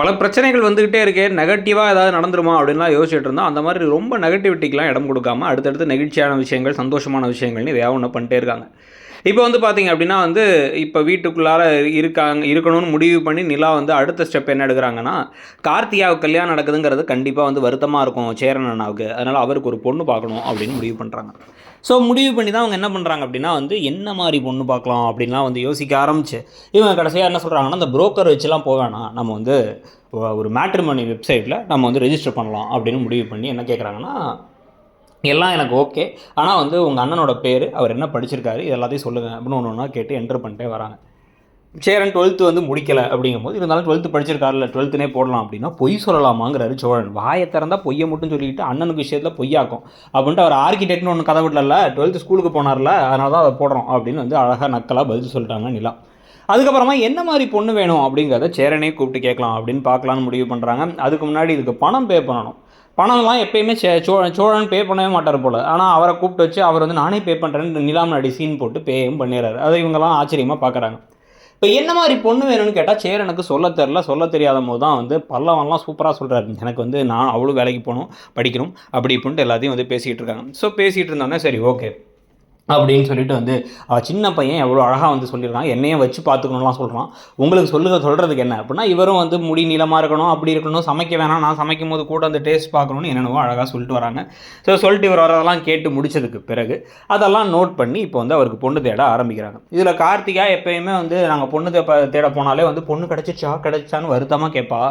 பல பிரச்சனைகள் வந்துக்கிட்டே இருக்கே, நெகட்டிவாக ஏதாவது நடந்துருமா அப்படின்லாம் யோசிச்சுட்டு இருந்தோம். அந்த மாதிரி ரொம்ப நெகட்டிவிட்டிக்கெலாம் இடம் கொடுக்காம அடுத்தடுத்து நெகிழ்ச்சியான விஷயங்கள், சந்தோஷமான விஷயங்கள்னு இதையாக ஒன்று பண்ணிட்டே இருக்காங்க. இப்போ வந்து பார்த்தீங்க அப்படின்னா வந்து, இப்போ வீட்டுக்குள்ளார இருக்கணும்னு முடிவு பண்ணி நிலா வந்து அடுத்த ஸ்டெப் என்ன எடுக்குறாங்கன்னா, கார்த்திகாவுக்கு கல்யாணம் நடக்குதுங்கிறது கண்டிப்பாக வந்து வருத்தமா இருக்கும் சேரன் அண்ணாவுக்கு. அதனால அவருக்கு ஒரு பொண்ணு பார்க்கணும் அப்படின்னு முடிவு பண்றாங்க. ஸோ முடிவு பண்ணி தான் அவங்க என்ன பண்றாங்க அப்படின்னா வந்து, என்ன மாரி பொண்ணு பார்க்கலாம் அப்படின்லாம் வந்து யோசிக்க ஆரம்பிச்சு, இவங்க கடைசியா என்ன சொல்றாங்கன்னா, அந்த புரோக்கர் வச்சுலாம் போ வேணாம். நம்ம வந்து ஒரு மேட்ரிமோனி வெப்சைட்ல நம்ம வந்து ரெஜிஸ்டர் பண்ணலாம் அப்படின்னு முடிவு பண்ணி என்ன கேட்குறாங்கன்னா, எல்லாம் எனக்கு ஓகே. ஆனா வந்து உங்க அண்ணனோட பேரு, அவர் என்ன படிச்சிருக்காரு, இது எல்லாத்தையும் சொல்லுங்க அப்படின்னு ஒண்ணு ஒண்ணா கேட்டு என்டர் பண்ணிட்டே வராங்க. சேரன் 12th வந்து முடிக்கல அப்படிங்கும்போது, இருந்தாலும் 12th படிச்சிருக்காருல்ல 12த்னே போடலாம் அப்படின்னா, பொய் சொல்லலாமாங்கிறாரு சோழன். வாயை திறந்தா பொய்ய மட்டும் சொல்லிட்டு அண்ணனுக்கு விஷயத்துல பொய்யாக்கும் அப்படின்ட்டு அவர் ஆர்கிடெக்ட்னு ஒன்று கதை விடல, 12th ஸ்கூலுக்கு போனார்ல, அதனால தான் அதை போடுறோம் அப்படின்னு வந்து அழகா நக்கலா பதில் சொல்லிட்டாங்க நிலா. அதுக்கப்புறமா என்ன மாதிரி பொண்ணு வேணும் அப்படிங்கிறத சேரனே கூப்பிட்டு கேட்கலாம் அப்படின்னு பார்க்கலான்னு முடிவு பண்ணுறாங்க. அதுக்கு முன்னாடி இதுக்கு பணம் பே பண்ணணும். பணம்லாம் எப்பயுமே சோழன் பே பண்ணவே மாட்டார் போல். ஆனால் அவரை கூப்பிட்டு வச்சு அவர் வந்து நானே பே பண்ணுறேன்னு நிலா முன்னாடி சீன் போட்டு பேயும் பண்ணிடுறாரு. அதை இவங்கெல்லாம் ஆச்சரியமாக பார்க்குறாங்க. இப்போ என்ன மாதிரி பொண்ணு வேணும்னு கேட்டால் சேரனுக்கு சொல்ல தெரில. சொல்ல தெரியாத போது தான் வந்து பல்லவன்லாம் சூப்பராக சொல்கிறாரு. எனக்கு வந்து நான் அவ்வளோ வேலைக்கு போகணும், படிக்கணும் அப்படி இப்படின்ட்டு எல்லாத்தையும் வந்து பேசிகிட்டு இருக்காங்க. ஸோ பேசிகிட்டு இருந்தோடனே சரி ஓகே அப்படின்னு சொல்லிட்டு வந்து சின்ன பையன் எவ்வளோ அழகாக வந்து சொல்லியிருக்கான், என்னையும் வச்சு பார்த்துக்கணும்லாம் சொல்கிறான். உங்களுக்கு சொல்கிறதுக்கு என்ன அப்படின்னா, இவரும் வந்து முடி நீளமாக இருக்கணும், அப்படி இருக்கணும், சமைக்க வேணாம், நான் சமைக்கும் போது கூட அந்த டேஸ்ட் பார்க்கணும்னு என்னென்னவோ அழகாக சொல்லிட்டு வராங்க. ஸோ சொல்லிட்டு இவர் வரதெல்லாம் கேட்டு முடிச்சதுக்கு பிறகு அதெல்லாம் நோட் பண்ணி இப்போ வந்து அவருக்கு பொண்ணு தேட ஆரம்பிக்கிறாங்க. இதில் கார்த்திகா எப்பயுமே வந்து நாங்கள் பொண்ணு தேட போனாலே வந்து பொண்ணு கிடைச்சான்னு வருத்தமாக கேட்பா.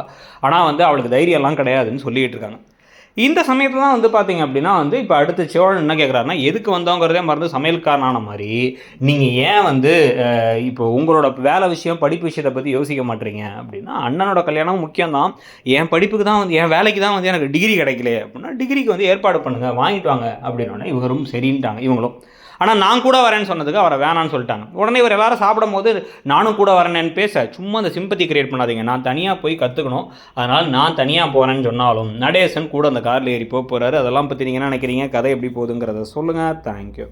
ஆனால் வந்து அவளுக்கு தைரியம்லாம் கிடையாதுன்னு சொல்லிகிட்டு இருக்காங்க. இந்த சமயத்தில் தான் வந்து பார்த்தீங்க அப்படின்னா வந்து இப்போ அடுத்து சோழன் என்ன கேட்குறாருன்னா, எதுக்கு வந்தோங்கிறதே மறந்து சமையல்காரனான மாதிரி நீங்கள் ஏன் வந்து இப்போ உங்களோட வேலை விஷயம் படிப்பு விஷயத்தை பற்றி யோசிக்க மாட்டீங்க அப்படின்னா, அண்ணனோட கல்யாணம் முக்கியம் தான், என் படிப்புக்கு தான் வந்து என் வேலைக்கு தான் வந்து எனக்கு டிகிரி கிடைக்கல அப்படின்னா டிகிரிக்கு வந்து ஏற்பாடு பண்ணுங்கள், வாங்கிட்டு வாங்க அப்படின்னோடனே இவரும் சரின்ட்டாங்க இவங்களும். ஆனால் நான் கூட வரேன்னு சொன்னதுக்கு அவரை வேணான்னு சொல்லிட்டாங்க. உடனே இவர் எல்லாரும் சாப்பிடும் போது நானும் கூட வரேன்னு பேச சும்மா அந்த சிம்பத்தி கிரியேட் பண்ணாதீங்க, நான் தனியாக போய் கற்றுக்கணும், அதனால் நான் தனியாக போகிறேன்னு சொன்னாலும் நடேசன் கூட அந்த காரில் ஏறி போகிறாரு. அதெல்லாம் பற்றி நீங்கள் என்ன நினைக்கிறீங்க, கதை எப்படி போகுதுங்கிறத சொல்லுங்கள். தேங்க்யூ.